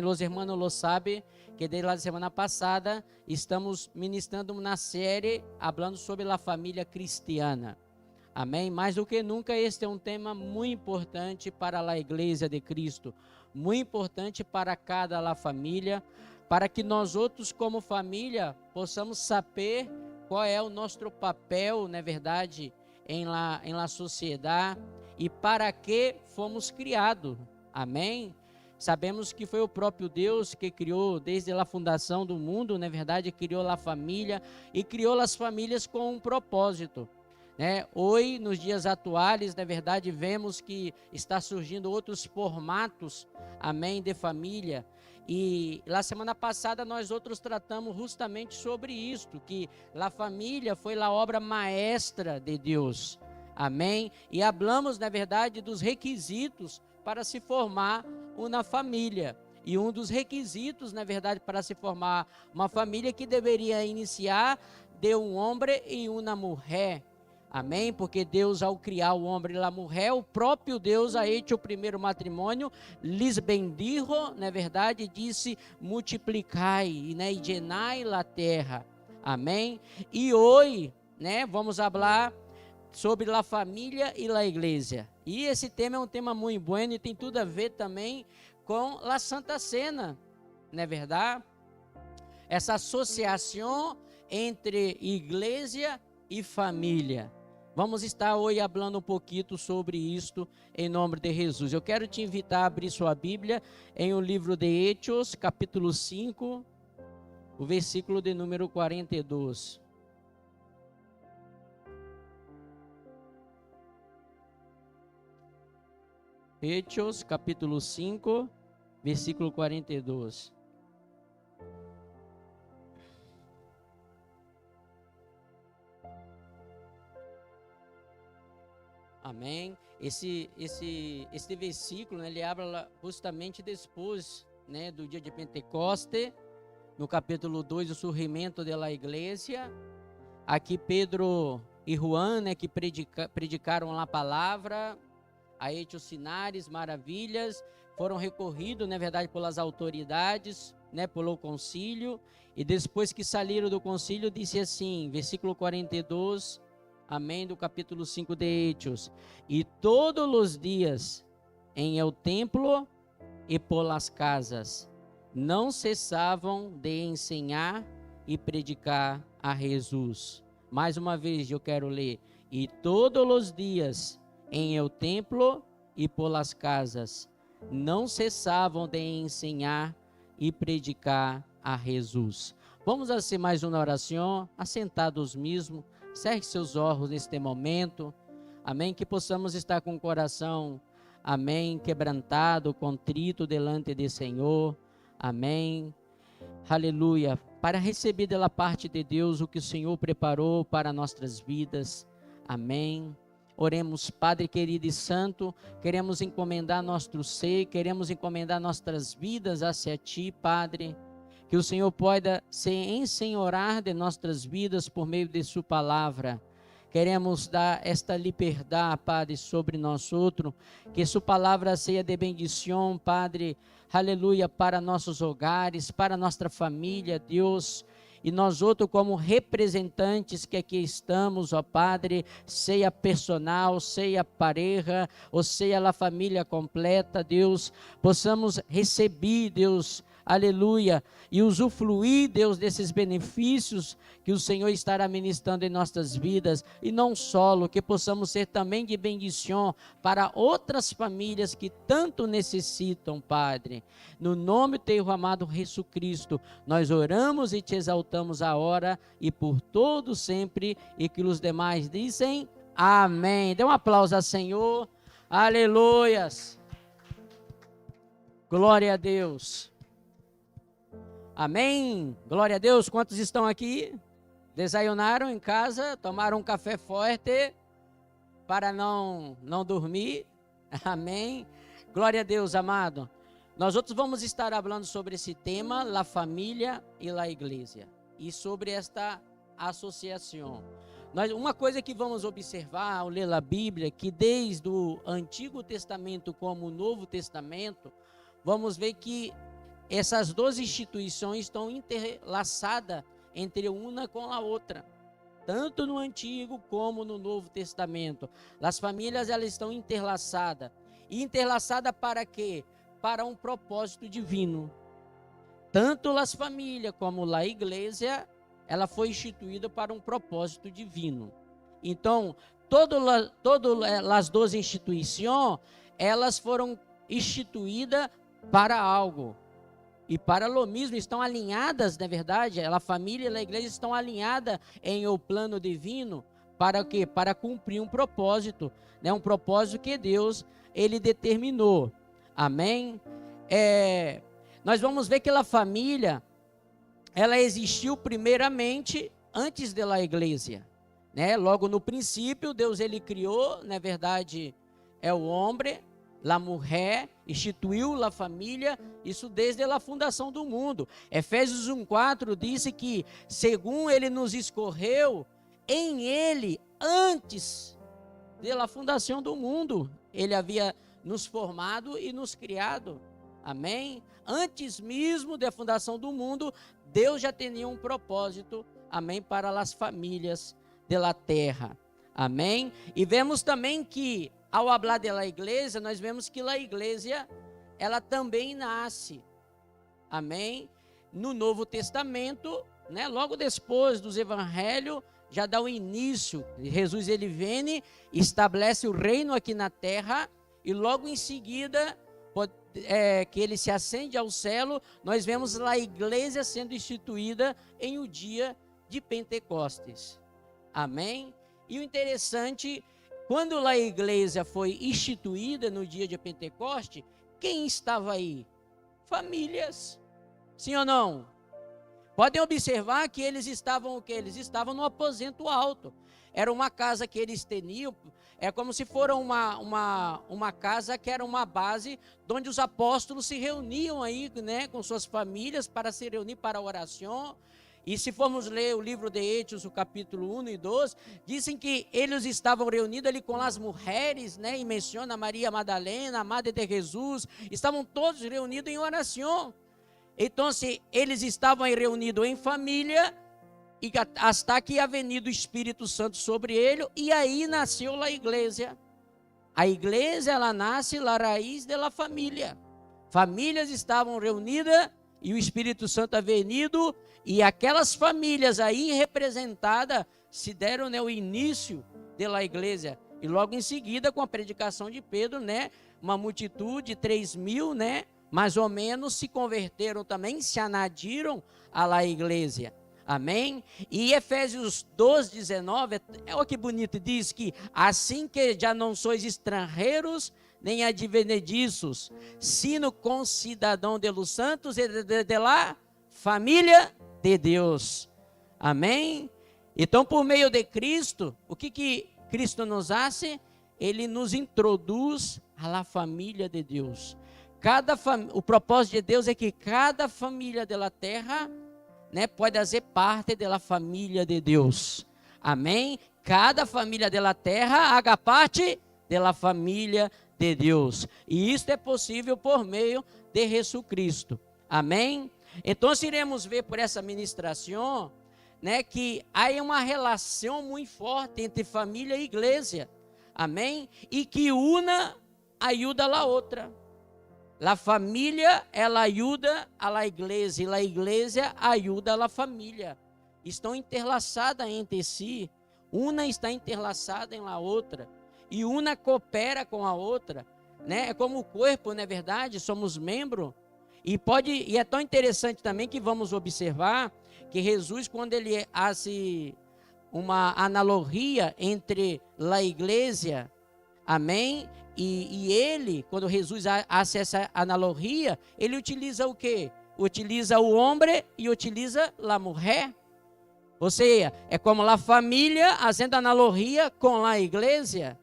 Los hermanos lo sabe que desde a semana passada estamos ministrando na série falando sobre a família cristiana. Amém? Mais do que nunca, este é um tema muito importante para a Igreja de Cristo, muito importante para cada la família, para que nós outros como família possamos saber qual é o nosso papel, na verdade, em la sociedade e para que fomos criados. Amém? Sabemos que foi o próprio Deus que criou desde a fundação do mundo, na verdade, criou a família e criou as famílias com um propósito. Hoje, nos dias atuais, na verdade, vemos que está surgindo outros formatos, amém, de família. E na semana passada nós outros tratamos justamente sobre isto, que a família foi a obra maestra de Deus, amém. E falamos, na verdade, dos requisitos para se formar uma família. E um dos requisitos, na verdade, para se formar uma família que deveria iniciar de um homem e uma mulher. Amém? Porque Deus, ao criar o homem e a mulher, o próprio Deus, a hecho o primeiro matrimônio, lhes bendijo, na verdade, disse, multiplicai, e llenai a terra. Amém? E hoje, vamos falar sobre a família e a igreja. E esse tema é um tema muito bom e tem tudo a ver também com a Santa Cena, não é verdade? Essa associação entre igreja e família. Vamos estar hoje falando um pouquinho sobre isto em nome de Jesus. Eu quero te invitar a abrir sua Bíblia em o livro de Hechos, capítulo 5, o versículo de número 42. Hechos, capítulo 5, versículo 42. Amém. Esse versículo, ele habla justamente depois, do dia de Pentecoste, no capítulo 2, o surgimento da igreja. Aqui Pedro e Juan, que predicaram a palavra, a hecho sinais, maravilhas, foram recorridos, na verdade, pelas autoridades, pelo concílio, e depois que saíram do concílio, disse assim, versículo 42, amém, do capítulo 5 de Hechos, e todos os dias em el templo e por las casas, não cessavam de ensinar e predicar a Jesus. Mais uma vez eu quero ler, e todos os dias em el templo e por las casas, não cessavam de ensinar e predicar a Jesus. Vamos fazer mais uma oração, assentados mesmo, cerque seus olhos neste momento, amém, que possamos estar com o coração, amém, quebrantado, contrito delante do Senhor, amém, aleluia, para receber da parte de Deus o que o Senhor preparou para nossas vidas, amém. Oremos, Padre querido e santo, queremos encomendar nosso ser, queremos encomendar nossas vidas hacia Ti, Padre, que o Senhor possa se ensenhorar de nossas vidas por meio de Sua palavra. Queremos dar esta liberdade, Padre, sobre nós outros, que Sua palavra seja de bendição, Padre, aleluia, para nossos hogares, para nossa família, Deus. E nós outros como representantes que aqui estamos, ó Padre, seja personal, seja pareja, ou seja a família completa, Deus, possamos receber, Deus, aleluia, e usufruir, Deus, desses benefícios que o Senhor estará ministrando em nossas vidas, e não só, que possamos ser também de bendição para outras famílias que tanto necessitam, Padre. No nome teu amado Jesus Cristo, nós oramos e te exaltamos a hora e por todo sempre, e que os demais dizem amém. Dê um aplauso ao Senhor, aleluias, glória a Deus. Amém, glória a Deus. Quantos estão aqui? Desayunaram em casa, tomaram um café forte para não dormir, amém, glória a Deus, amado. Nós outros vamos estar falando sobre esse tema, a família e a igreja, e sobre esta associação. Uma coisa que vamos observar ao ler a Bíblia, que desde o Antigo Testamento como o Novo Testamento, vamos ver que essas duas instituições estão interlaçadas entre uma com a outra, tanto no Antigo como no Novo Testamento. As famílias, elas estão interlaçadas. E interlaçadas para quê? Para um propósito divino. Tanto as famílias como a igreja, ela foi instituída para um propósito divino. Então, todas as duas instituições, elas foram instituídas para algo. E para o mesmo estão alinhadas, na verdade, a família e a igreja estão alinhadas em o plano divino. Para o quê? Para cumprir um propósito, né? Um propósito que Deus, ele determinou. Amém? Nós vamos ver que a família, ela existiu primeiramente antes da igreja, né? Logo no princípio, Deus, ele criou, na verdade, o homem, a mulher, instituiu a família, isso desde a fundação do mundo. Efésios 1:4 diz que, segundo ele nos escorreu, em ele, antes da fundação do mundo, ele havia nos formado e nos criado. Amém? Antes mesmo da fundação do mundo, Deus já tinha um propósito, amém, para as famílias da terra. Amém? E vemos também que, ao falar da igreja, nós vemos que a igreja, ela também nasce, amém, no Novo Testamento, né? Logo depois dos evangelhos, já dá o início. Jesus, ele vem, estabelece o reino aqui na terra, e logo em seguida, que ele se ascende ao céu, nós vemos a igreja sendo instituída em o dia de Pentecostes. Amém? E o interessante, quando a igreja foi instituída no dia de Pentecoste, quem estava aí? Famílias. Sim ou não? Podem observar que eles estavam o quê? Eles estavam no aposento alto. Era uma casa que eles tinham, é como se fosse uma casa que era uma base onde os apóstolos se reuniam aí, né, com suas famílias para se reunir para a oração. E se formos ler o livro de Hechos, o capítulo 1 e 2, dizem que eles estavam reunidos ali com as mulheres, né, e menciona Maria Madalena, a Madre de Jesus, estavam todos reunidos em oração. Então, se eles estavam reunidos em família, e até que havia venido o Espírito Santo sobre ele, e aí nasceu a igreja. A igreja, ela nasce na raiz da família. Famílias estavam reunidas, e o Espírito Santo havia venido, e aquelas famílias aí representadas se deram, né, o início da igreja. E logo em seguida, com a predicação de Pedro, né, uma multitude, 3.000, né, mais ou menos, se converteram também, se anadiram à igreja. Amém? E Efésios 2:19, olha que bonito, diz que assim que já não sois estrangeiros, nem advenediços, sino concidadão de los santos e de la família de Deus. Amém? Então, por meio de Cristo, o que Cristo nos hace? Ele nos introduz à família de Deus. O propósito de Deus é que cada família da terra, né, pode fazer parte da família de Deus. Amém? Cada família da terra haga parte da família de Deus. E isso é possível por meio de Jesus Cristo. Amém? Então, iremos ver por essa ministração, né, que há uma relação muito forte entre família e igreja. Amém? E que uma ajuda a outra. A família, ela ajuda a igreja, e a igreja ajuda a família. Estão interlaçadas entre si. Uma está interlaçada em la outra. E uma coopera com a outra, né? É como o corpo, não é verdade? Somos membros. E é tão interessante também que vamos observar que Jesus, quando ele faz uma analogia entre a igreja, amém? E ele, quando Jesus faz essa analogia, ele utiliza o quê? Utiliza o homem e utiliza a mulher. Ou seja, é como a família fazendo analogia com a igreja.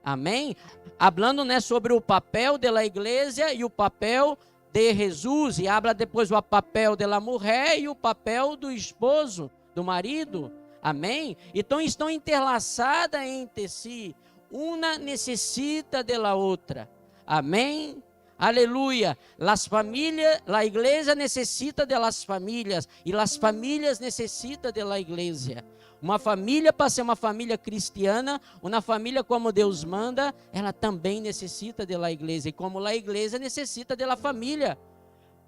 Amém? Hablando, né, sobre o papel da igreja e o papel de Jesus. E habla depois o papel da mulher e o papel do esposo, do marido. Amém? Então estão interlaçadas entre si. Uma necessita da outra. Amém? Aleluia. Las famílias, la igreja necessita de las famílias e las famílias necessitam de la igreja. Uma família, para ser uma família cristiana, uma família como Deus manda, ela também necessita de la igreja. E como la igreja necessita de la família.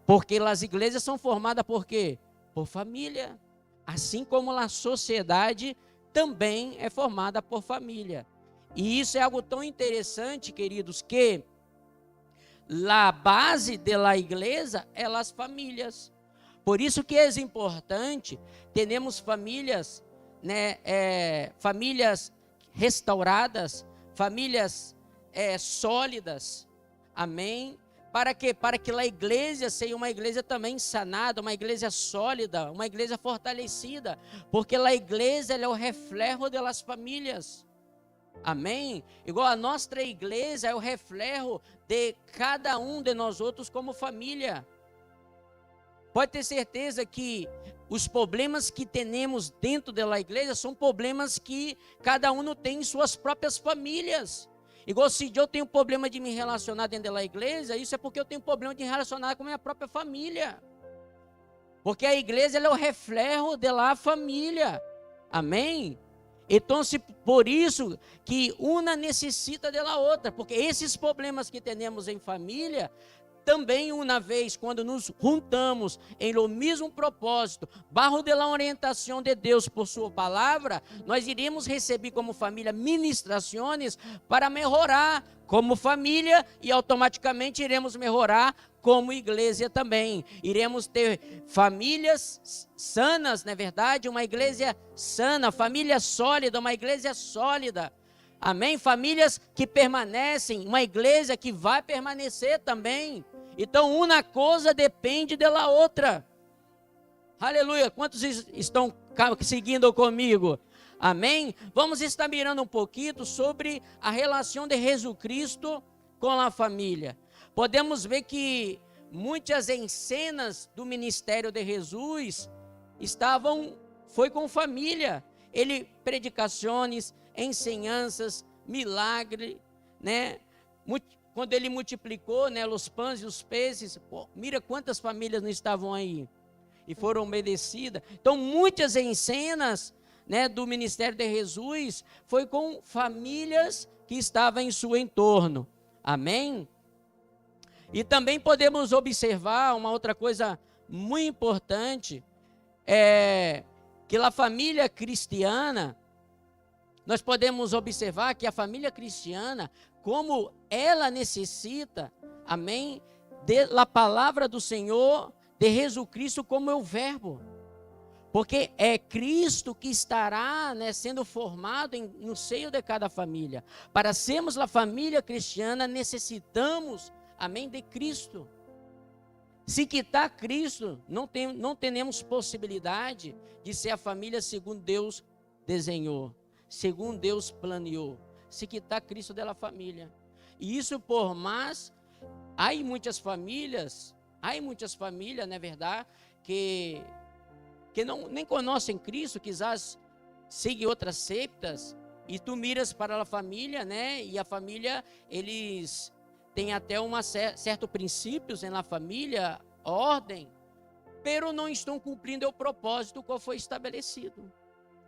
Porque as igrejas são formadas por quê? Por família. Assim como a sociedade também é formada por família. E isso é algo tão interessante, queridos, que a base da igreja é as famílias. Por isso que é importante termos famílias, famílias restauradas, famílias sólidas. Amém? Para que a igreja seja uma igreja também sanada, uma igreja sólida, uma igreja fortalecida. Porque a igreja é o reflexo das famílias. Amém? Igual a nossa igreja é o reflexo de cada um de nós outros como família. Pode ter certeza que os problemas que temos dentro da igreja são problemas que cada um tem em suas próprias famílias. Igual se eu tenho problema de me relacionar dentro da igreja, isso é porque eu tenho problema de me relacionar com a minha própria família. Porque a igreja é o reflexo da família. Amém? Então, por isso que uma necessita da outra, porque esses problemas que temos em família, também uma vez, quando nos juntamos em o mesmo propósito, barro da orientação de Deus por sua palavra, nós iremos receber como família ministrações para melhorar como família e automaticamente iremos melhorar como igreja também. Iremos ter famílias sanas, não é verdade? Uma igreja sana, família sólida, uma igreja sólida. Amém? Famílias que permanecem, uma igreja que vai permanecer também. Então, uma coisa depende da outra. Aleluia. Quantos estão seguindo comigo? Amém? Vamos estar mirando um pouquinho sobre a relação de Jesus Cristo com a família. Podemos ver que muitas cenas do ministério de Jesus foi com família. Ele predicações, ensinanças, milagre, né? Quando ele multiplicou, né, os pães e os peixes, mira quantas famílias não estavam aí e foram obedecidas. Então, muitas cenas, né, do ministério de Jesus foi com famílias que estavam em seu entorno. Amém? E também podemos observar uma outra coisa muito importante, que a família cristiana, nós podemos observar que a família cristiana, como ela necessita, amém, da palavra do Senhor, de Jesus Cristo como é o verbo. Porque é Cristo que estará, né, sendo formado no seio de cada família. Para sermos a família cristiana, necessitamos, amém, de Cristo. Se quitar Cristo, não temos possibilidade de ser a família segundo Deus desenhou, segundo Deus planeou. Se quitar Cristo da família. E isso por mais, há muitas famílias, não é verdade, que nem conhecem Cristo, quizás seguem outras sectas, e tu miras para a família, né, e a família, eles têm até certos princípios na família, ordem, pero não estão cumprindo o propósito qual foi estabelecido.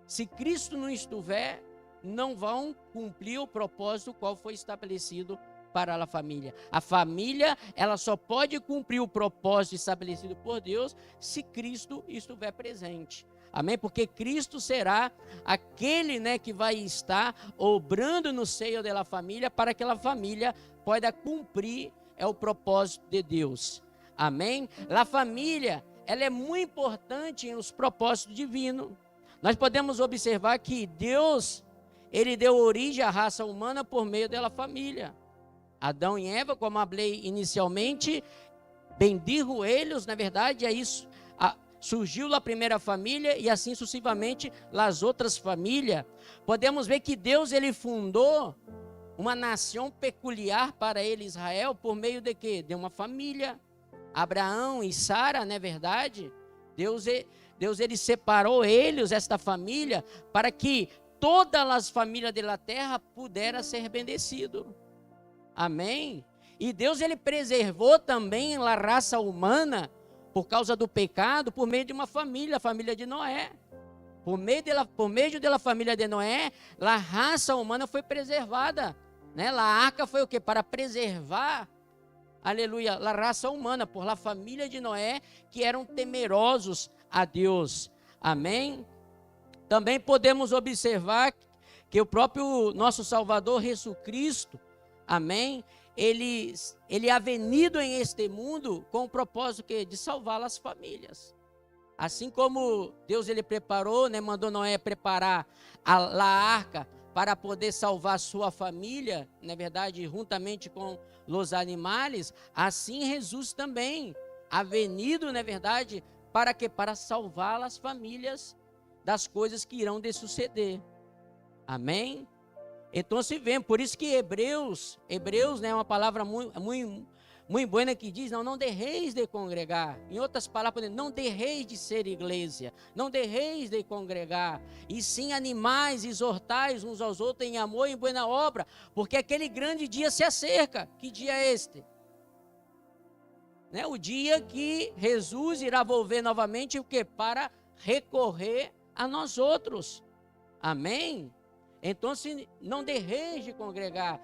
Se Cristo não estiver, não vão cumprir o propósito qual foi estabelecido para a família. A família, ela só pode cumprir o propósito estabelecido por Deus se Cristo estiver presente. Amém? Porque Cristo será aquele, né, que vai estar obrando no seio da família para que a família possa cumprir o propósito de Deus. Amém? A família, ela é muito importante nos propósitos divinos. Nós podemos observar que Deus, ele deu origem à raça humana por meio da família. Adão e Eva, como falei inicialmente, bendigo eles, na verdade, é isso. Surgiu a primeira família e assim sucessivamente as outras famílias. Podemos ver que Deus, ele fundou uma nação peculiar para ele, Israel, por meio de quê? De uma família. Abraão e Sara, não é verdade? Deus ele separou eles, esta família, para que todas as famílias da terra pudessem ser bendecidas. Amém? E Deus, ele preservou também a raça humana, por causa do pecado, por meio de uma família, a família de Noé. Por meio da família de Noé, a raça humana foi preservada, né? A arca foi o quê? Para preservar, aleluia, a raça humana, por la família de Noé, que eram temerosos a Deus. Amém? Também podemos observar que o próprio nosso Salvador Jesus Cristo, amém, ele é venido em este mundo com o propósito de salvar as famílias. Assim como Deus, ele preparou, né, mandou Noé preparar a arca para poder salvar sua família, na verdade, juntamente com os animais, assim Jesus também ha venido, na verdade, para quê? Para salvar as famílias das coisas que irão de suceder. Amém? Então se vê, por isso que Hebreus, né, é uma palavra muito boa que diz, não deixeis de congregar. Em outras palavras, não deixeis de ser igreja, não deixeis de congregar, e sim animais, exortais uns aos outros em amor e em boa obra, porque aquele grande dia se acerca. Que dia é este? Né? O dia que Jesus irá volver novamente, o que? Para recorrer a nós outros. Amém? Então, se não deixeis de congregar,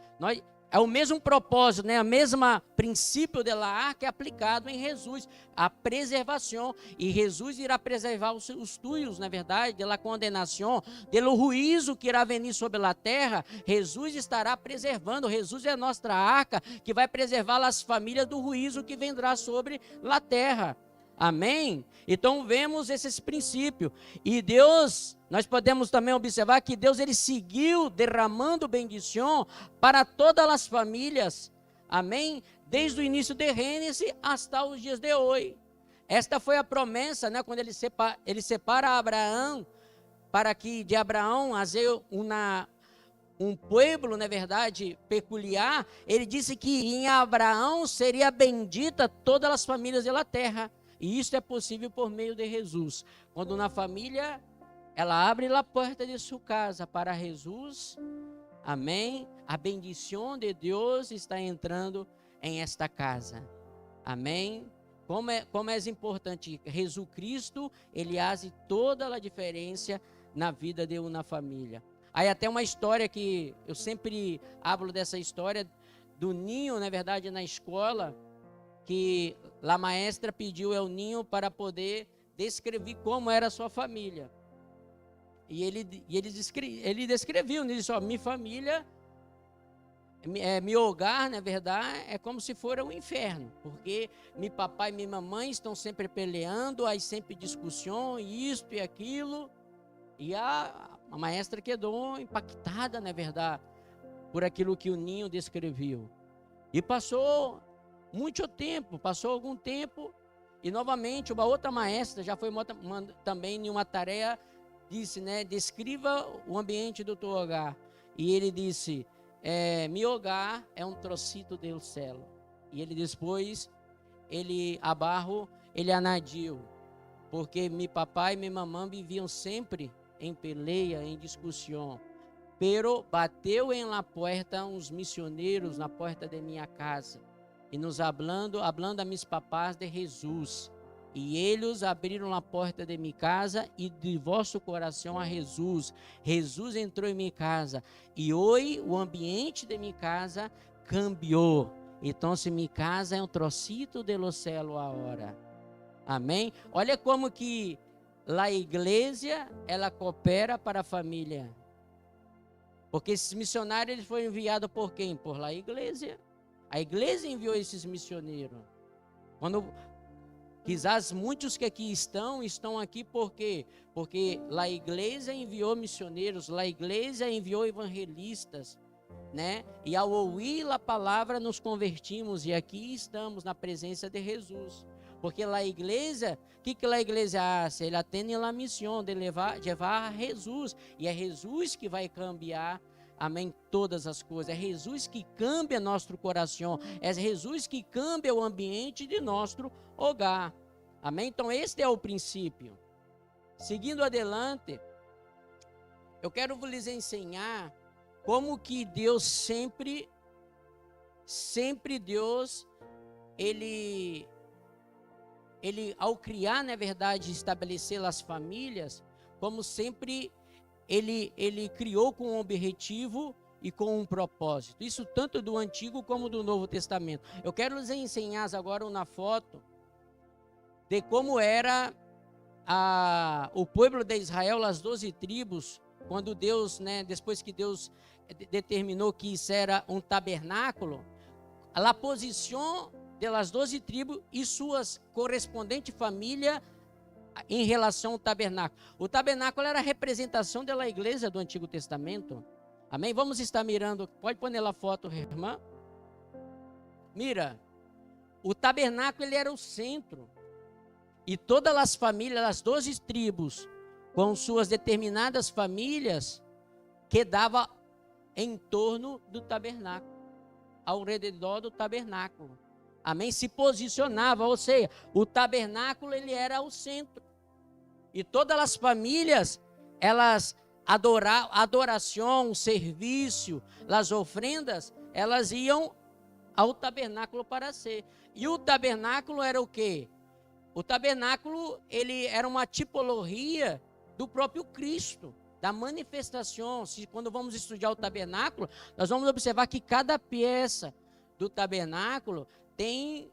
é o mesmo propósito, né? O mesmo princípio da arca é aplicado em Jesus, a preservação. E Jesus irá preservar os tuyos, na verdade, da condenação, do juízo que irá venir sobre a terra. Jesus estará preservando. Jesus é a nossa arca que vai preservar as famílias do juízo que vendrá sobre a terra. Amém? Então vemos esses princípios. E Deus, nós podemos também observar que Deus, ele seguiu derramando bendição para todas as famílias. Amém? Desde o início de Gênesis até os dias de hoje. Esta foi a promessa, né, quando ele separa Abraão, para que de Abraão haja um povo, na verdade, peculiar. Ele disse que em Abraão seria bendita todas as famílias da terra. E isso é possível por meio de Jesus. Quando na família, ela abre a porta de sua casa para Jesus, amém? A bendição de Deus está entrando em esta casa, amém? Como é importante, Jesus Cristo, ele faz toda a diferença na vida de uma família. Aí até uma história que eu sempre hablo dessa história, do ninho, na verdade, na escola, que a maestra pediu ao ninho para poder descrever como era a sua família. E ele descreveu, ele disse, minha família, meu hogar, na verdade, é como se fosse um inferno, porque meu papai e minha mamãe estão sempre peleando, aí sempre discussão, isto e aquilo, e a maestra quedou impactada, na verdade, por aquilo que o ninho descreveu. E passou algum tempo, e novamente uma outra maestra já foi também em uma tarefa, disse, né, descreva o ambiente do teu hogar. E ele disse, meu hogar é um trocito do céu. E ele depois, ele anadiu, porque meu papai e minha mamãe viviam sempre em peleia, em discussão. Pero bateu em la porta uns missioneiros na porta de minha casa, e nos hablando a mis papás de Jesus. E eles abriram a porta de minha casa e de vosso coração a Jesus. Jesus entrou em minha casa. E hoje o ambiente de minha casa cambiou. Então, se minha casa é um trocito do céu agora. Amém? Olha como que a igreja, ela coopera para a família. Porque esses missionários, eles foram enviados por quem? Por a igreja. A igreja enviou esses missioneiros. Quizás muitos que aqui estão aqui por quê? Porque a igreja enviou missioneiros, a igreja enviou evangelistas, né? E ao ouvir a palavra nos convertimos, e aqui estamos na presença de Jesus. Porque a igreja, o que a igreja faz? Ela tem a missão de levar a Jesus, e é Jesus que vai cambiar, amém, todas as coisas. É Jesus que cambia nosso coração, é Jesus que cambia o ambiente de nosso hogar, amém? Então este é o princípio. Seguindo adelante, eu quero lhes ensinar como que Deus sempre sempre Deus, ele ao criar, na verdade, estabelecer as famílias, como sempre, ele criou com um objetivo e com um propósito. Isso tanto do Antigo como do Novo Testamento. Eu quero lhes ensinar agora uma foto de como era o povo de Israel, as 12 tribos, quando Deus, né, depois que Deus determinou que isso era um tabernáculo, a posição das 12 tribos e suas correspondentes famílias em relação ao tabernáculo. O tabernáculo era a representação da igreja do Antigo Testamento. Amém? Vamos estar mirando, pode pôr nela a foto, irmã. Mira, o tabernáculo ele era o centro. E todas as famílias, as 12 tribos, com suas determinadas famílias, quedavam em torno do tabernáculo, ao redor do tabernáculo. Amém? Se posicionava, ou seja, o tabernáculo ele era o centro. E todas as famílias, elas adoração, serviço, as ofrendas, elas iam ao tabernáculo para ser. E o tabernáculo era o quê? O tabernáculo, ele era uma tipologia do próprio Cristo, da manifestação. Quando vamos estudar o tabernáculo, nós vamos observar que cada peça do tabernáculo tem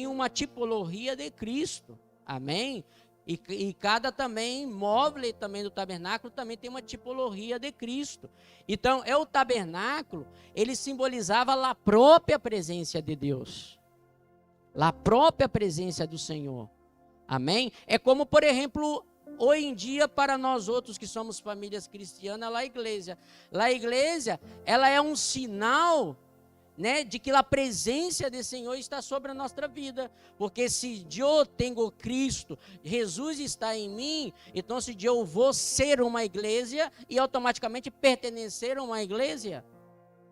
uma tipologia de Cristo. Amém? E cada também móvel também do tabernáculo também tem uma tipologia de Cristo. Então, o tabernáculo, ele simbolizava a própria presença de Deus. A própria presença do Senhor. Amém? É como, por exemplo, hoje em dia, para nós outros que somos famílias cristianas, a igreja. A igreja, ela é um sinal, né, de que a presença do Senhor está sobre a nossa vida. Porque se eu tenho Cristo, Jesus está em mim, então se eu vou ser uma igreja e automaticamente pertencer a uma igreja.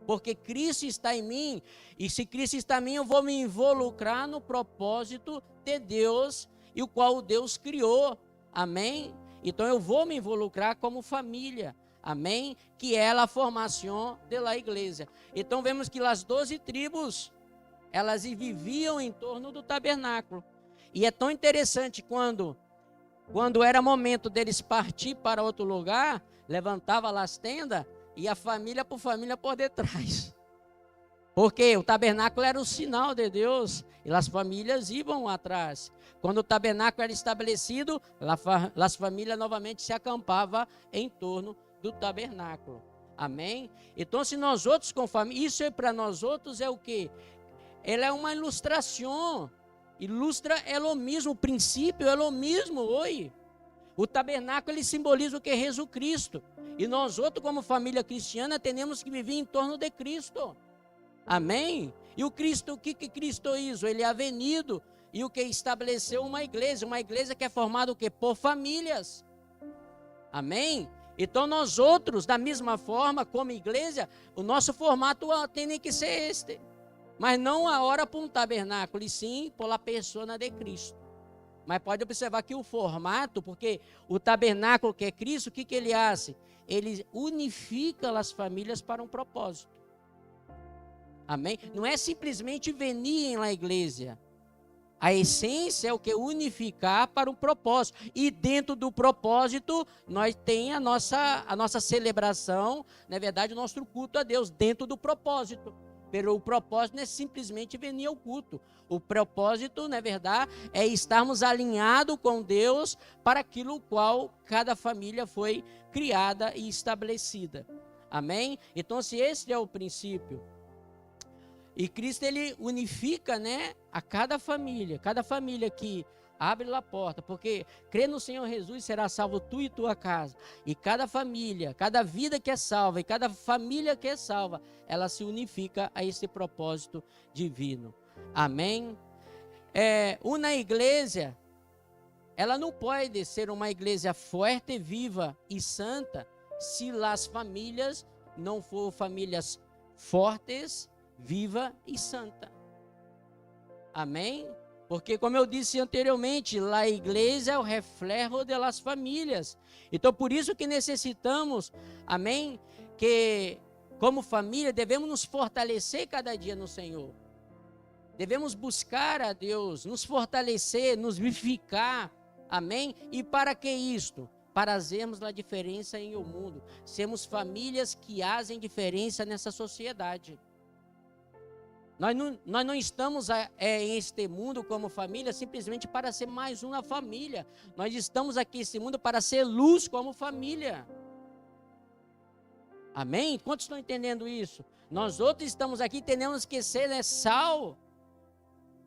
Porque Cristo está em mim, e se Cristo está em mim, eu vou me involucrar no propósito de Deus, e o qual Deus criou. Amém? Então eu vou me involucrar como família. Amém? Que é a formação da igreja. Então vemos que as 12 tribos, elas viviam em torno do tabernáculo. E é tão interessante quando era momento deles partir para outro lugar, levantava as tendas e a família por família por detrás. Porque o tabernáculo era o sinal de Deus e as famílias iam atrás. Quando o tabernáculo era estabelecido, as famílias novamente se acampavam em torno do tabernáculo. Amém? Então, se nós outros com família, isso para nós outros é o quê? Ela é uma ilustração. Ilustra é o mesmo, o princípio é o mesmo hoje. O tabernáculo ele simboliza o que é Jesus Cristo. E nós outros como família cristiana temos que viver em torno de Cristo. Amém? E o Cristo, o que Cristo hizo? Ele é venido e o que estabeleceu uma igreja que é formada o quê? Por famílias. Amém? Então nós outros, da mesma forma, como igreja, o nosso formato tem que ser este. Mas não a hora para um tabernáculo, e sim pela persona de Cristo. Mas pode observar que o formato, porque o tabernáculo que é Cristo, o que ele faz? Ele unifica as famílias para um propósito. Amém? Não é simplesmente venir na igreja. A essência é o que? Unificar para um propósito. E dentro do propósito, nós temos a nossa celebração, na verdade, o nosso culto a Deus, dentro do propósito. O propósito não é simplesmente venir ao culto. O propósito, na verdade, é estarmos alinhados com Deus para aquilo qual cada família foi criada e estabelecida. Amém? Então, se esse é o princípio. E Cristo, ele unifica, né, a cada família que abre a porta, porque crê no Senhor Jesus será salvo tu e tua casa. E cada família, cada vida que é salva e cada família que é salva, ela se unifica a esse propósito divino. Amém? Uma igreja, ela não pode ser uma igreja forte, viva e santa se as famílias não forem famílias fortes, viva e santa. Amém? Porque, como eu disse anteriormente, a igreja é o reflexo das famílias. Então, por isso que necessitamos, amém, que como família, devemos nos fortalecer cada dia no Senhor. Devemos buscar a Deus, nos fortalecer, nos vivificar. Amém? E para que isto? Para fazermos a diferença em o mundo. Sermos famílias que fazem diferença nessa sociedade. Nós não estamos em este mundo como família simplesmente para ser mais uma família. Nós estamos aqui nesse mundo para ser luz como família. Amém? Quantos estão entendendo isso? Nós outros estamos aqui, temos que ser, né, sal,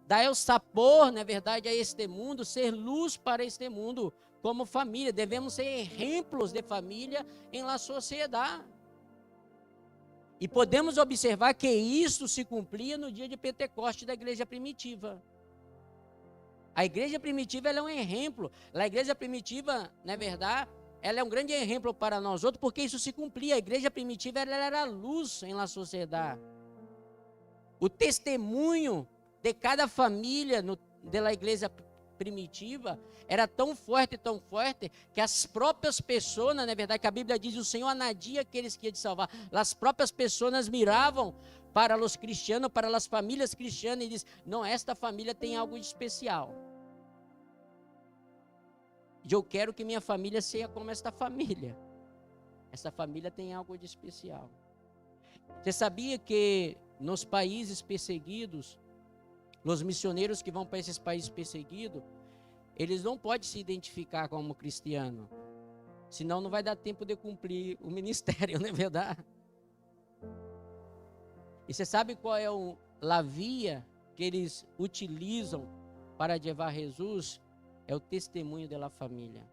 dar o sabor, na verdade, a este mundo, ser luz para este mundo como família. Devemos ser exemplos de família em la sociedade. E podemos observar que isso se cumpria no dia de Pentecostes da igreja primitiva. A igreja primitiva ela é um exemplo. A igreja primitiva, na verdade, ela é um grande exemplo para nós outros, porque isso se cumpria. A igreja primitiva ela era luz em la sociedade. O testemunho de cada família da igreja primitiva era tão forte, que as próprias pessoas, na verdade, que a Bíblia diz, o Senhor anadia aqueles que ia de salvar, as próprias pessoas miravam para os cristianos, para as famílias cristianas e diz, não, esta família tem algo de especial. E eu quero que minha família seja como esta família. Essa família tem algo de especial. Você sabia que nos países perseguidos, os missioneiros que vão para esses países perseguidos, eles não podem se identificar como cristiano, senão não vai dar tempo de cumprir o ministério, não é verdade? E você sabe qual é a via que eles utilizam para levar Jesus? É o testemunho da família.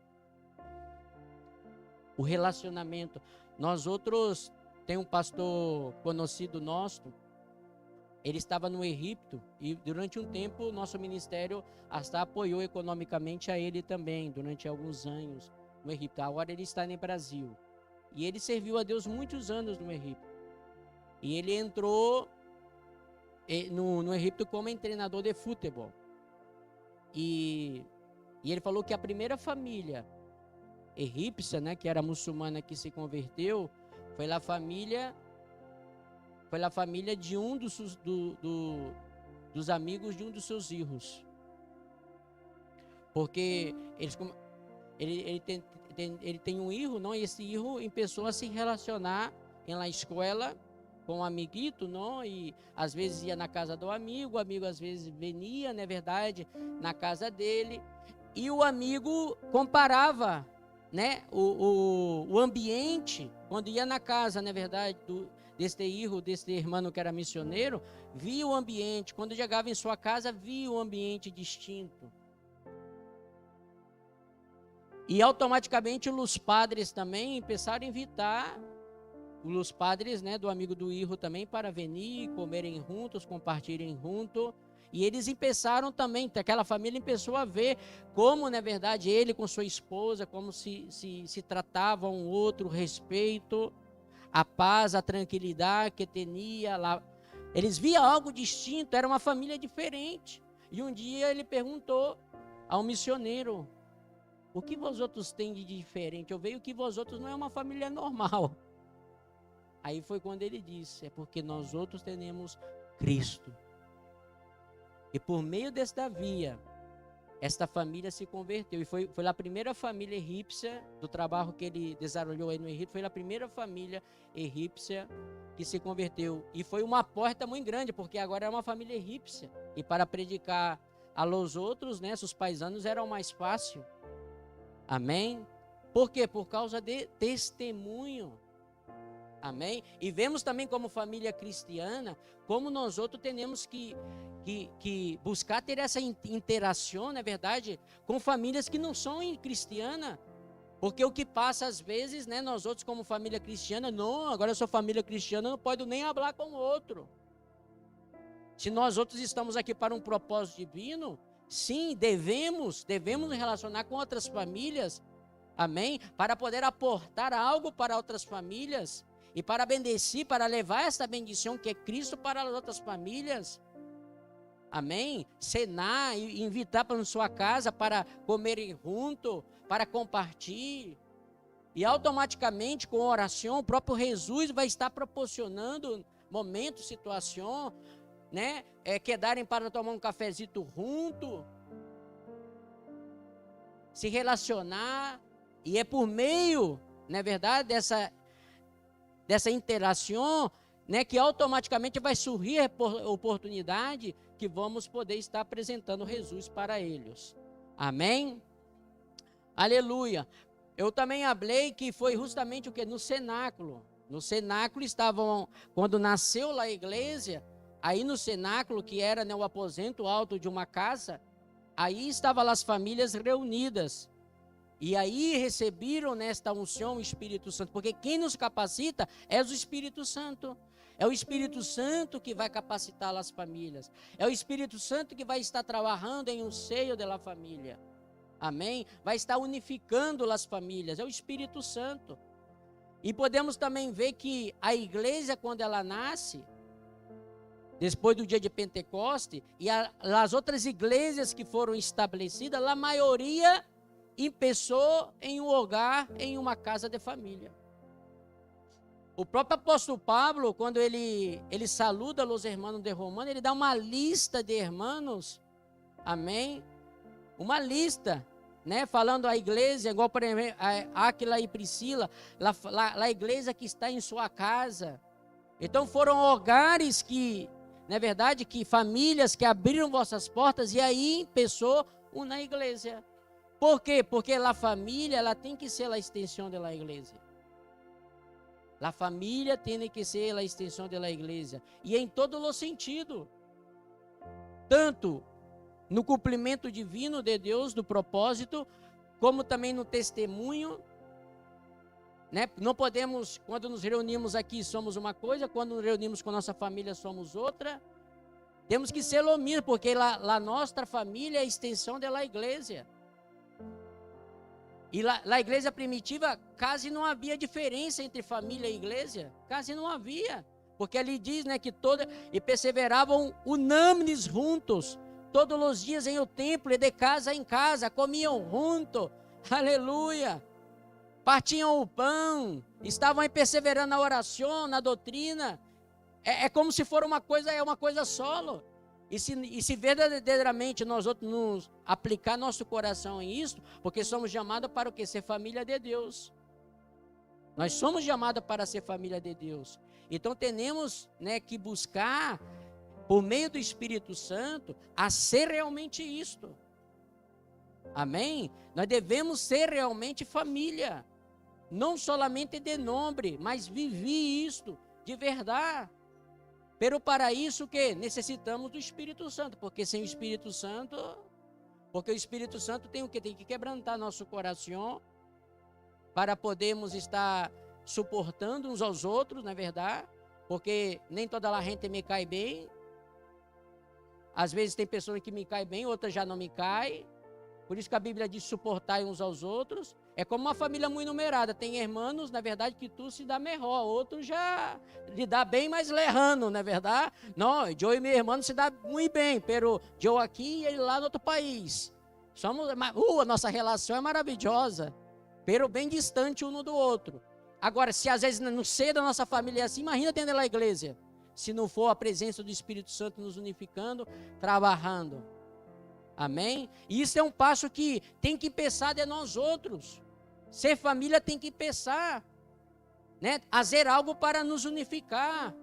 O relacionamento. Nós outros, tem um pastor conhecido nosso, ele estava no Egito e durante um tempo o nosso ministério até apoiou economicamente a ele também, durante alguns anos no Egito. Agora ele está no Brasil. E ele serviu a Deus muitos anos no Egito. E ele entrou no Egito como treinador de futebol. E ele falou que a primeira família egípcia, né, que era muçulmana que se converteu, foi a família de um dos amigos de um dos seus filhos. Porque ele tem um filho, não? E esse filho começou a se relacionar na escola com um amiguito, não? E às vezes ia na casa do amigo, o amigo às vezes venia, na verdade, na casa dele. E o amigo comparava, né, o ambiente, quando ia na casa, na verdade, deste irmão que era missioneiro, via o ambiente, quando chegava em sua casa, via o ambiente distinto. E automaticamente os padres também começaram a invitar os padres, né, do amigo do Irro também para venir, comerem juntos, compartilhem juntos. E eles começaram também, aquela família começou a ver como, na verdade, ele com sua esposa, como se tratava um outro, o respeito, a paz, a tranquilidade que tinha lá. Eles viam algo distinto, era uma família diferente. E um dia ele perguntou ao missioneiro, o que vós outros têm de diferente? Eu vejo que vós outros não é uma família normal. Aí foi quando ele disse, é porque nós outros temos Cristo. E por meio desta via, esta família se converteu. E foi a primeira família egípcia, do trabalho que ele desenvolveu aí no Egito, foi a primeira família egípcia que se converteu. E foi uma porta muito grande, porque agora é uma família egípcia. E para predicar aos outros, né, os paisanos era mais fácil. Amém? Por quê? Por causa de testemunho. Amém? E vemos também como família cristiana, como nós outros temos que buscar ter essa interação, na verdade, com famílias que não são cristianas. Porque o que passa às vezes, né, nós outros como família cristiana, não, agora eu sou família cristiana, não pode nem falar com o outro. Se nós outros estamos aqui para um propósito divino, sim, devemos nos relacionar com outras famílias, amém? Para poder aportar algo para outras famílias e para bendecir, para levar essa bendição que é Cristo para as outras famílias. Amém? Cenar e invitar para sua casa para comerem junto, para compartilhar. E automaticamente, com a oração, o próprio Jesus vai estar proporcionando momentos, situação, né? Quedarem para tomar um cafezito junto, se relacionar. E é por meio, não é verdade, dessa interação, né, que automaticamente vai surgir a oportunidade que vamos poder estar apresentando Jesus para eles. Amém? Aleluia. Eu também falei que foi justamente o que? No cenáculo. No cenáculo estavam, quando nasceu lá a igreja, aí no cenáculo, que era, né, o aposento alto de uma casa, aí estavam lá as famílias reunidas. E aí receberam nesta unção o Espírito Santo, porque quem nos capacita é o Espírito Santo. É o Espírito Santo que vai capacitar as famílias. É o Espírito Santo que vai estar trabalhando em um seio da família. Amém? Vai estar unificando as famílias. É o Espírito Santo. E podemos também ver que a igreja, quando ela nasce, depois do dia de Pentecoste, e as outras igrejas que foram estabelecidas, a maioria começou em um lugar, em uma casa de família. O próprio apóstolo Pablo, quando ele saluda os irmãos de Romano, ele dá uma lista de irmãos, amém? Uma lista, né? Falando a igreja, igual por exemplo, Áquila e Priscila, a igreja que está em sua casa. Então foram lugares que, na verdade, que famílias que abriram vossas portas e aí começou uma igreja. Por quê? Porque a família, ela tem que ser a extensão da igreja. A família tem que ser a extensão da igreja. E em todo o sentido. Tanto no cumprimento divino de Deus, do propósito, como também no testemunho. Né? Não podemos, quando nos reunimos aqui, somos uma coisa, quando nos reunimos com nossa família, somos outra. Temos que ser o mesmo, porque a nossa família é a extensão da igreja. E na igreja primitiva, quase não havia diferença entre família e igreja. Quase não havia. Porque ali diz, né, que e perseveravam unânimes juntos, todos os dias em o templo e de casa em casa, comiam junto. Aleluia. Partiam o pão, estavam perseverando na oração, na doutrina. É como se for uma coisa solo. E se verdadeiramente nós outros nos aplicar nosso coração em isso, porque somos chamados para o quê? Ser família de Deus. Nós somos chamados para ser família de Deus. Então temos, né, que buscar, por meio do Espírito Santo, a ser realmente isto. Amém? Nós devemos ser realmente família. Não somente de nome, mas viver isto de verdade. Pero para isso que necessitamos do Espírito Santo, porque sem o Espírito Santo, porque o Espírito Santo tem o que? Tem que quebrantar nosso coração, para podermos estar suportando uns aos outros, não é verdade? Porque nem toda a gente me cai bem, às vezes tem pessoas que me caem bem, outras já não me caem, por isso que a Bíblia diz suportar uns aos outros. É como uma família muito numerada. Tem irmãos, na verdade, que tu se dá melhor. Outros já lhe dá bem mais lerrano, não é verdade? Não, eu e meu irmão se dá muito bem. Pero eu aqui e ele lá no outro país. A nossa relação é maravilhosa. Pero bem distante um do outro. Agora, se às vezes no seio da nossa família é assim, imagina dentro da igreja. Se não for a presença do Espírito Santo nos unificando, trabalhando. Amém? E isso é um passo que tem que pensar de nós outros. Ser família tem que pensar, né? Fazer algo para nos unificar.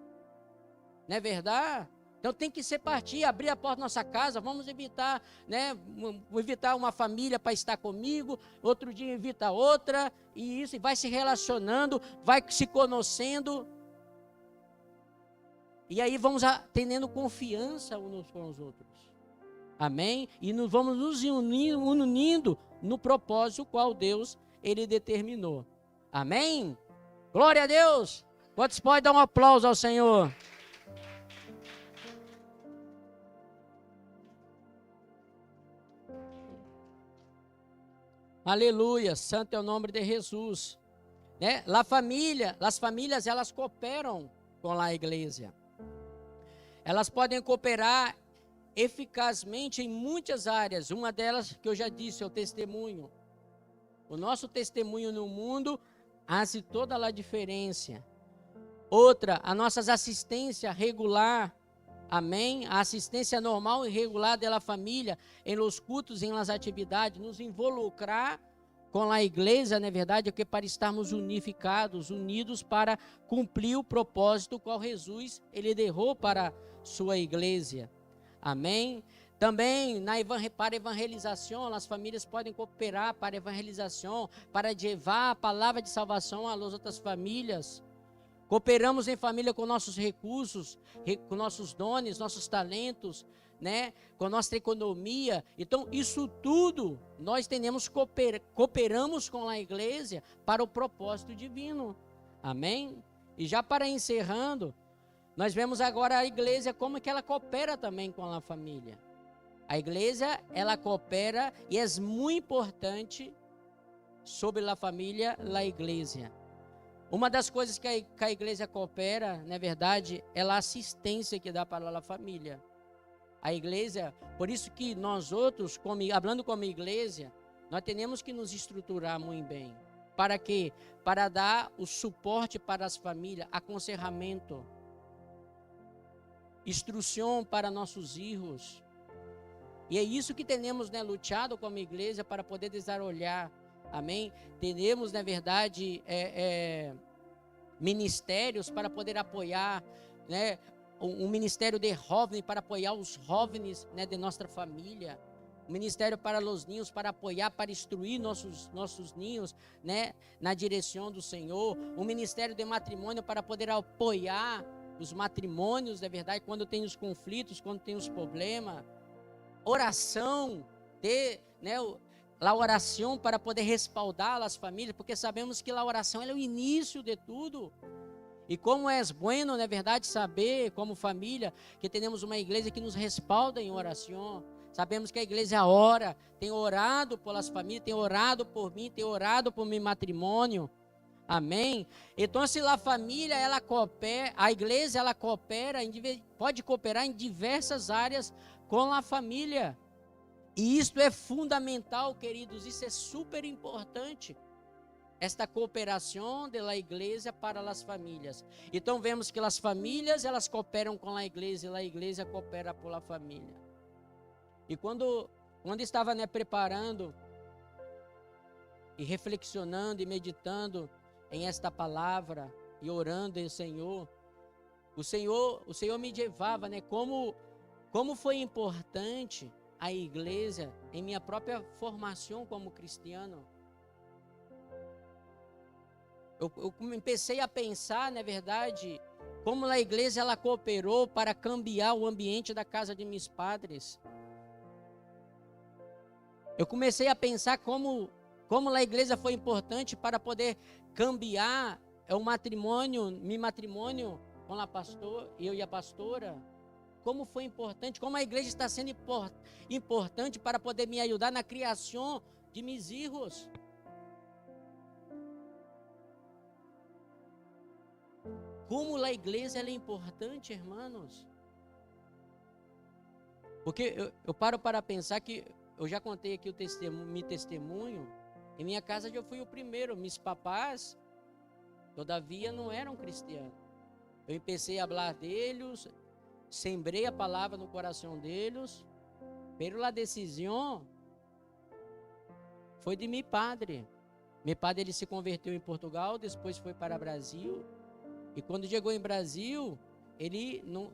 Não é verdade? Então tem que ser partir, abrir a porta da nossa casa, vamos evitar, né? Evitar uma família para estar comigo, outro dia invita outra, e isso, e vai se relacionando, vai se conhecendo. E aí vamos tendo confiança uns com os outros. Amém? E vamos nos unindo no propósito qual Deus ele determinou. Amém? Glória a Deus! Quantos podem dar um aplauso ao Senhor? Aleluia! Santo é o nome de Jesus. Né? As famílias, elas cooperam com a igreja. Elas podem cooperar eficazmente em muitas áreas. Uma delas que eu já disse é o testemunho. O nosso testemunho no mundo hace toda a diferença. Outra, a nossa assistência regular, amém? A assistência normal e regular da família, em los cultos, em las atividades, nos involucrar com a igreja, na verdade, é que para estarmos unificados, unidos para cumprir o propósito qual Jesus, ele derrou para sua igreja, amém? Também para evangelização, as famílias podem cooperar para evangelização, para levar a palavra de salvação às outras famílias. Cooperamos em família com nossos recursos, com nossos dons, nossos talentos, né? Com nossa economia. Então, isso tudo nós cooperamos com a igreja para o propósito divino. Amém? E já para encerrando, nós vemos agora a igreja como que ela coopera também com a família. A igreja, ela coopera e é muito importante sobre a família, a igreja. Uma das coisas que a igreja coopera, na verdade, é a assistência que dá para a família. A igreja, por isso que nós outros, falando como igreja, nós temos que nos estruturar muito bem. Para quê? Para dar o suporte para as famílias, aconselhamento, instrução para nossos filhos. E é isso que temos, né, lutado como igreja para poder desenvolver, amém? Temos, na verdade, ministérios para poder apoiar, né, um ministério de jovens para apoiar os jovens, né, de nossa família. Um ministério para os ninhos, para apoiar, para instruir nossos ninhos, né, na direção do Senhor. Um ministério de matrimônio para poder apoiar os matrimônios, na verdade, quando tem os conflitos, quando tem os problemas. Oração, né, a oração para poder respaldar as famílias, porque sabemos que a oração é o início de tudo. E como é bueno, na verdade, saber como família que temos uma igreja que nos respalda em oração. Sabemos que a igreja ora, tem orado pelas famílias, tem orado por mim, tem orado por meu matrimônio. Amém? Então, se a família, ela coopera, a igreja, ela coopera, pode cooperar em diversas áreas com a família. E isso é fundamental, queridos, isso é super importante. Esta cooperação da igreja para as famílias. Então, vemos que as famílias, elas cooperam com a igreja coopera com a família. E quando estava, né, preparando e reflexionando e meditando em esta palavra e orando ao Senhor, o Senhor me levava, né, como foi importante a igreja em minha própria formação como cristiano. Eu comecei a pensar, na verdade, como a igreja ela cooperou para cambiar o ambiente da casa de meus padres. Eu comecei a pensar como a igreja foi importante para poder cambiar meu matrimônio com a pastora, eu e a pastora. Como foi importante, como a igreja está sendo importante para poder me ajudar na criação de meus filhos. Como a igreja é importante, irmãos. Porque eu paro para pensar que eu já contei aqui meu testemunho. Em minha casa eu fui o primeiro. Meus papás, todavia, não eram cristianos. Eu comecei a falar deles, sembrei a palavra no coração deles. Pero a decisão foi de meu padre. Meu padre, ele se converteu em Portugal, depois foi para o Brasil. E quando chegou em Brasil, ele não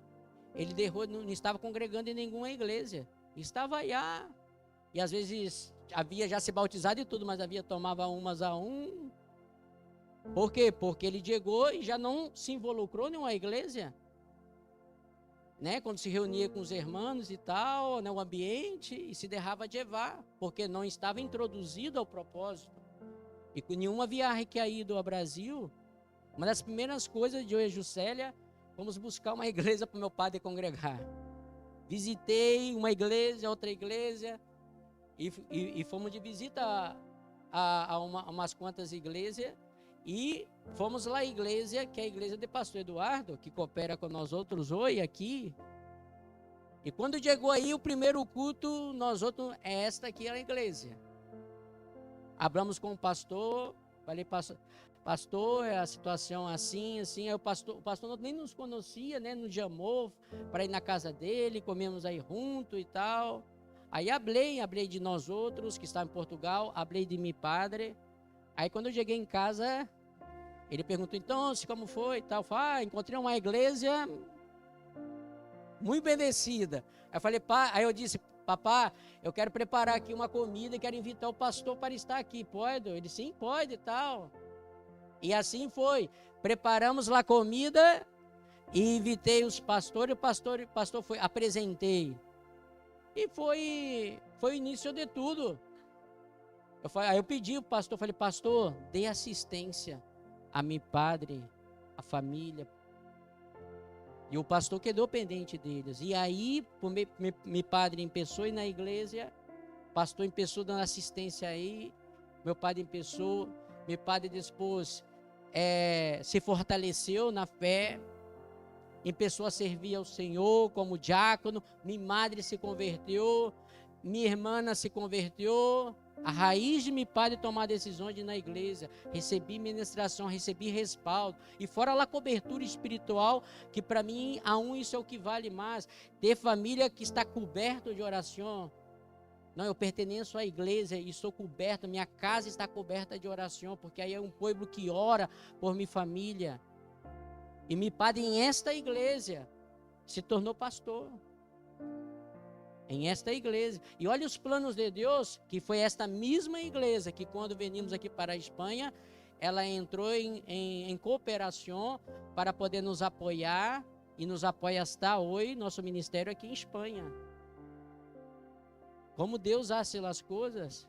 estava congregando em nenhuma igreja. Estava lá. E às vezes havia já se bautizado e tudo, mas tomava umas a um. Por quê? Porque ele chegou e já não se involucrou em uma igreja. Né? Quando se reunia com os irmãos e tal, né? O ambiente, e se derrava de levar, porque não estava introduzido ao propósito. E com nenhuma viagem que ia ido ao Brasil, uma das primeiras coisas de eu e Juscelia, fomos buscar uma igreja para o meu padre congregar. Visitei uma igreja, outra igreja, e fomos de visita a umas quantas igrejas, e fomos lá à igreja, que é a igreja de pastor Eduardo, que coopera com nós outros hoje aqui. E quando chegou aí o primeiro culto, nós outros, esta aqui é a igreja. Hablamos com o pastor, falei, pastor, pastor, a situação assim, assim. Aí o pastor nem nos conhecia, né? Nos chamou para ir na casa dele, comemos aí junto e tal. Aí hablei de nós outros que estávamos em Portugal, hablei de meu padre. Aí quando eu cheguei em casa, ele perguntou, então, como foi e tal. Eu falei, encontrei uma igreja muito bendecida. Aí eu falei, aí eu disse, papá, eu quero preparar aqui uma comida e quero invitar o pastor para estar aqui, pode? Ele, sim, pode e tal. E assim foi. Preparamos lá a comida e invitei os pastores, o pastor foi, apresentei. E foi o início de tudo. Aí eu pedi ao pastor, falei, pastor, dê assistência a meu padre, a família. E o pastor quedou pendente deles. E aí, meu padre empeçou a ir na igreja, o pastor empeçou dando assistência aí, meu padre empeçou, meu padre depois se fortaleceu na fé, empeçou a servir ao Senhor como diácono, minha madre se converteu, minha irmã se converteu. A raiz de meu padre tomar decisões de ir na igreja, recebi ministração, recebi respaldo, e fora lá cobertura espiritual, que para mim, isso é o que vale mais, ter família que está coberto de oração. Não, eu pertenço à igreja e sou coberto, minha casa está coberta de oração, porque aí é um povo que ora por minha família. E meu padre em esta igreja se tornou pastor. Em esta igreja. E olha os planos de Deus, que foi esta mesma igreja que quando venimos aqui para a Espanha, ela entrou em cooperação para poder nos apoiar, e nos apoia hasta hoje, nosso ministério aqui em Espanha. Como Deus hace as coisas.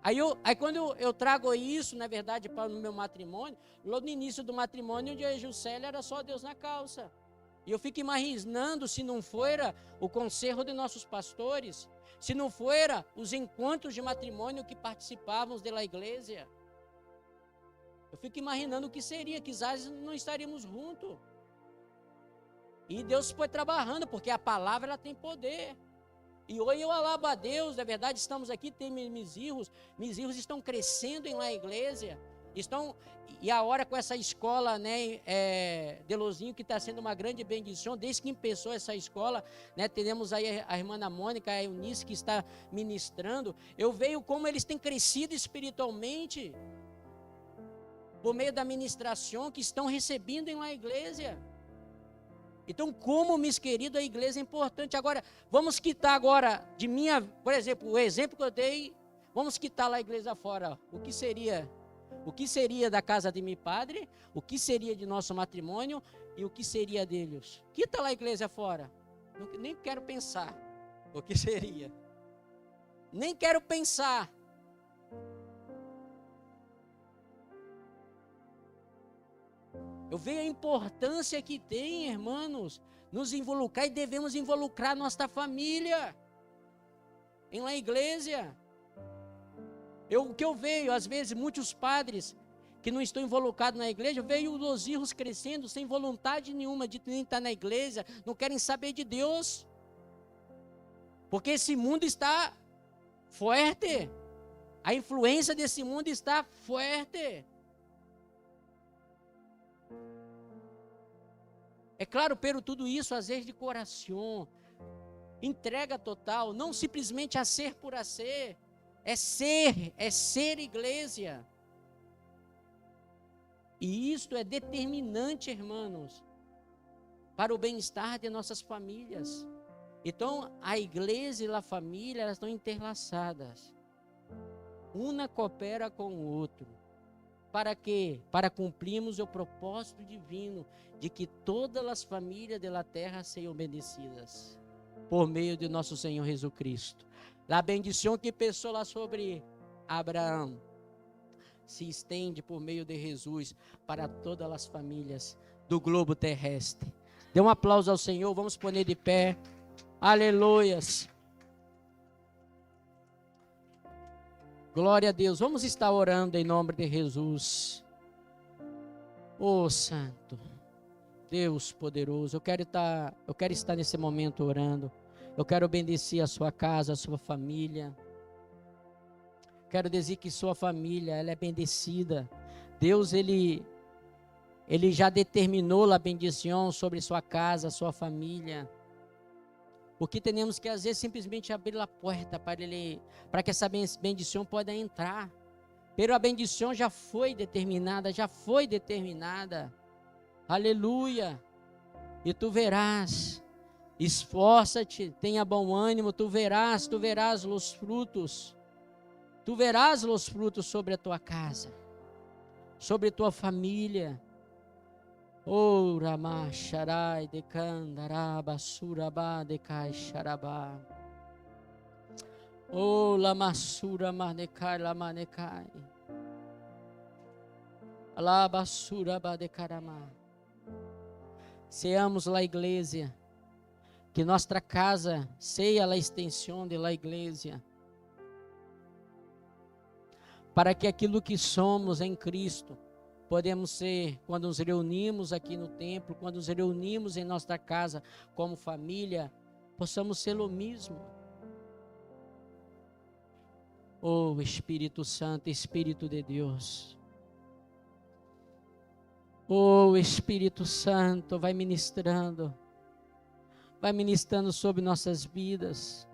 Aí quando eu trago isso, na verdade, para o meu matrimônio, logo no início do matrimônio, de Juscelia era só Deus na calça. E eu fico imaginando se não fora o conselho de nossos pastores, se não fora os encontros de matrimônio que participávamos da igreja. Eu fico imaginando o que seria, que quizás não estaríamos juntos. E Deus foi trabalhando, porque a palavra ela tem poder. E hoje eu alabo a Deus, na verdade estamos aqui, tem meus filhos estão crescendo em lá igreja, e agora com essa escola, né, de Lozinho, que está sendo uma grande bendição, desde que começou essa escola, né, temos aí a irmã Mônica, a Eunice que está ministrando, eu vejo como eles têm crescido espiritualmente, por meio da ministração que estão recebendo em lá igreja. Então, como, meus queridos, a igreja é importante. Agora, vamos quitar agora de por exemplo, o exemplo que eu dei, vamos quitar lá a igreja fora. O que seria da casa de meu padre? O que seria de nosso matrimônio? E o que seria deles? Quita lá a igreja fora. Nem quero pensar o que seria. Nem quero pensar. Eu vejo a importância que tem, irmãos, nos involucrar, e devemos involucrar nossa família em uma igreja. O que eu vejo, às vezes, muitos padres que não estão involucrados na igreja, eu vejo os filhos crescendo sem vontade nenhuma de nem estar na igreja, não querem saber de Deus, porque esse mundo está forte, a influência desse mundo está forte. É claro, pero tudo isso, às vezes, de coração, entrega total, não simplesmente a ser por a ser, é ser igreja. E isto é determinante, irmãos, para o bem-estar de nossas famílias. Então, a igreja e a família, elas estão interlaçadas. Uma coopera com o outro. Para quê? Para cumprirmos o propósito divino de que todas as famílias da terra sejam bendecidas por meio de nosso Senhor Jesus Cristo. A bendição que pensou lá sobre Abraão se estende por meio de Jesus para todas as famílias do globo terrestre. Dê um aplauso ao Senhor, vamos pôr de pé. Aleluias. Glória a Deus. Vamos estar orando em nome de Jesus. Oh, Santo, Deus poderoso, eu quero estar nesse momento orando. Eu quero bendecer a sua casa, a sua família. Quero dizer que sua família, ela é bendecida. Deus, Ele já determinou a bendição sobre sua casa, sua família. O que temos que fazer é simplesmente abrir a porta para que essa bendição possa entrar. Pero a bendição já foi determinada, Aleluia. E tu verás, esforça-te, tenha bom ânimo, tu verás os frutos. Tu verás os frutos sobre a tua casa, sobre a tua família. Oh, Ramá, Sharai, Decandaraba, Surabá, Decai, Xarabá. Oh, Lamassura, Manecai, Lamanecai. Alabassura, Decaramá. Seamos a igreja, que nossa casa seja a extensão da igreja, para que aquilo que somos em Cristo, podemos ser, quando nos reunimos aqui no templo, quando nos reunimos em nossa casa como família, possamos ser o mesmo. Oh, Espírito Santo, Espírito de Deus. Oh, Espírito Santo, vai ministrando sobre nossas vidas.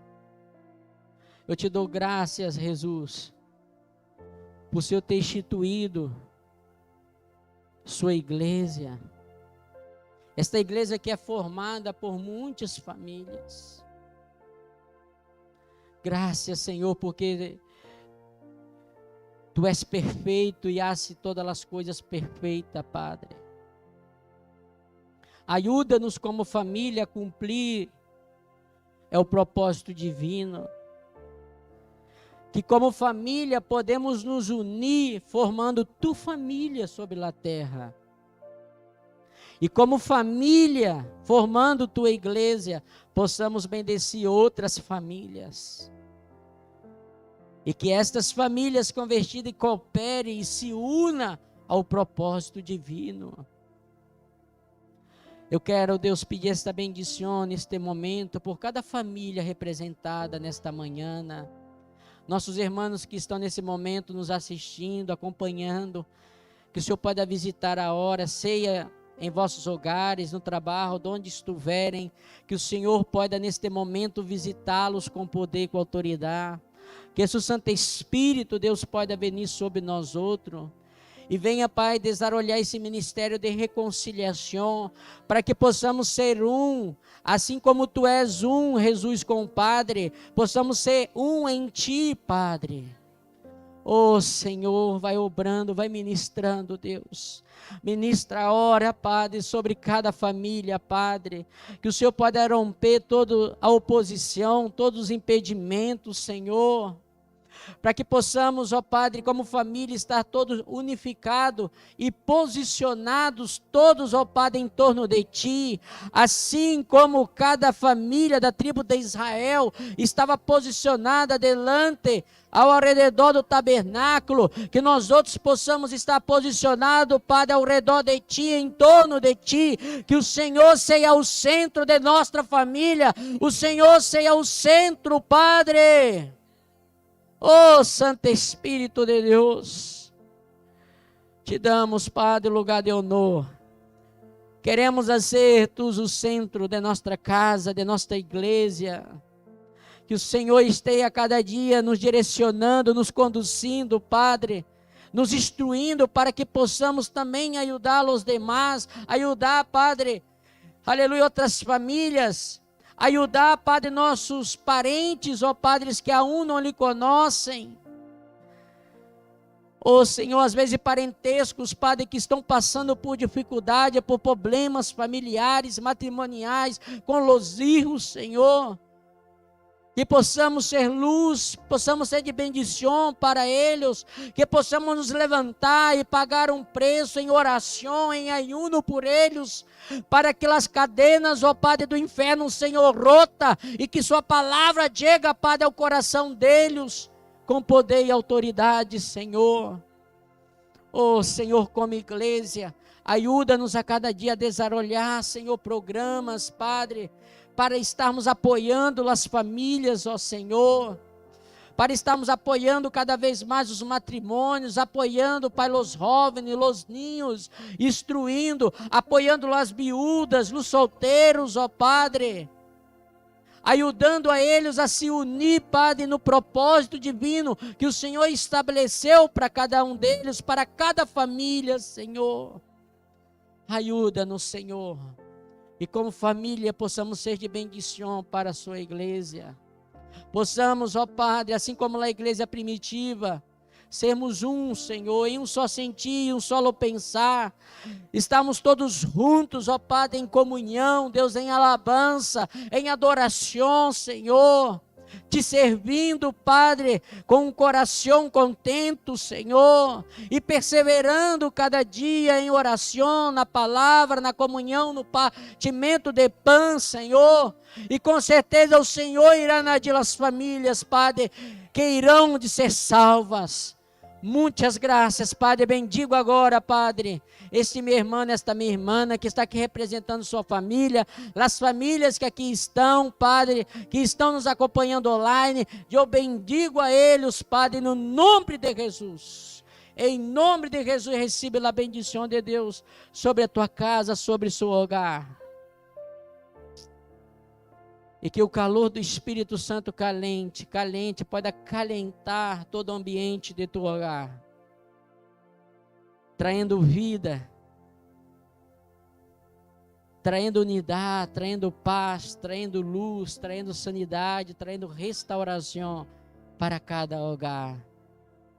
Eu te dou graças, Jesus, por Senhor ter instituído sua igreja. Esta igreja que é formada por muitas famílias. Graças, Senhor, porque Tu és perfeito e hace todas as coisas perfeitas, Padre. Ajuda-nos como família a cumprir o propósito divino. Que como família podemos nos unir formando Tu família sobre a terra. E como família, formando Tua igreja, possamos bendecir outras famílias. E que estas famílias convertidas cooperem e se unam ao propósito divino. Eu quero, Deus, pedir esta bendição neste momento por cada família representada nesta manhã. Nossos irmãos que estão nesse momento nos assistindo, acompanhando, que o Senhor pode visitar a hora, seja em vossos hogares, no trabalho, de onde estiverem, que o Senhor pode neste momento visitá-los com poder e com autoridade. Que esse Santo Espírito, Deus, pode venir sobre nós outros. E venha, Pai, desarrollar esse ministério de reconciliação, para que possamos ser um, assim como Tu és um, Jesus, com o Padre, possamos ser um em Ti, Padre. Oh, Senhor, vai obrando, vai ministrando, Deus. Ministra a hora, Padre, sobre cada família, Padre. Que o Senhor pode romper toda a oposição, todos os impedimentos, Senhor. Para que possamos, ó Padre, como família, estar todos unificados e posicionados, todos, ó Padre, em torno de Ti, assim como cada família da tribo de Israel estava posicionada delante, ao redor do tabernáculo, que nós outros possamos estar posicionados, Padre, ao redor de Ti, em torno de Ti, que o Senhor seja o centro de nossa família, o Senhor seja o centro, Padre. Oh, Santo Espírito de Deus, Te damos, Padre, lugar de honor. Queremos ser Tu o centro de nossa casa, de nossa igreja. Que o Senhor esteja a cada dia nos direcionando, nos conduzindo, Padre, nos instruindo para que possamos também ajudar os demais, ajudar, Padre, aleluia, outras famílias, ajudar, Padre, nossos parentes, ó Padres que aún não lhe conhecem. Ó Senhor, às vezes parentescos, Padre, que estão passando por dificuldade, por problemas familiares, matrimoniais, com os filhos, Senhor. Que possamos ser luz, possamos ser de bendição para eles, que possamos nos levantar e pagar um preço em oração, em ayuno por eles, para que as cadenas, ó Padre, do inferno, Senhor, rota, e que Sua palavra chegue, Padre, ao coração deles, com poder e autoridade, Senhor. Oh, Senhor, como igreja, ajuda-nos a cada dia a desarrollar, Senhor, programas, Padre, para estarmos apoiando as famílias, ó Senhor, para estarmos apoiando cada vez mais os matrimônios, apoiando, Pai, os jovens, os ninhos, instruindo, apoiando as viúvas, os solteiros, ó Padre, ajudando a eles a se unir, Padre, no propósito divino que o Senhor estabeleceu para cada um deles, para cada família, Senhor. Ajuda-nos, Senhor, e como família possamos ser de bendição para a sua igreja. Possamos, ó Padre, assim como na igreja primitiva, sermos um, Senhor, em um só sentir, um só pensar. Estamos todos juntos, ó Padre, em comunhão, Deus, em alabança, em adoração, Senhor. Te servindo, Padre, com um coração contento, Senhor, e perseverando cada dia em oração, na palavra, na comunhão, no partimento de pão, Senhor, e com certeza o Senhor irá nadir as famílias, Padre, que irão de ser salvas. Muitas graças, Padre. Bendigo agora, Padre, este meu irmão, esta minha irmã, que está aqui representando sua família, as famílias que aqui estão, Padre, que estão nos acompanhando online. Eu bendigo a eles, Padre, no nome de Jesus. Em nome de Jesus, recebe a bendição de Deus sobre a tua casa, sobre o seu hogar. E que o calor do Espírito Santo calente, pode acalentar todo o ambiente de teu hogar, traindo vida, traindo unidade, traindo paz, traindo luz, traindo sanidade, traindo restauração para cada hogar.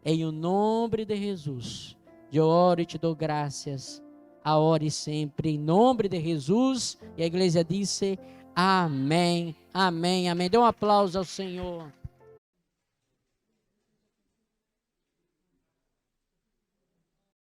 Em o nome de Jesus, eu oro e te dou graças, agora e sempre, em nome de Jesus. E a igreja disse: amém, amém, amém. Dê um aplauso ao Senhor.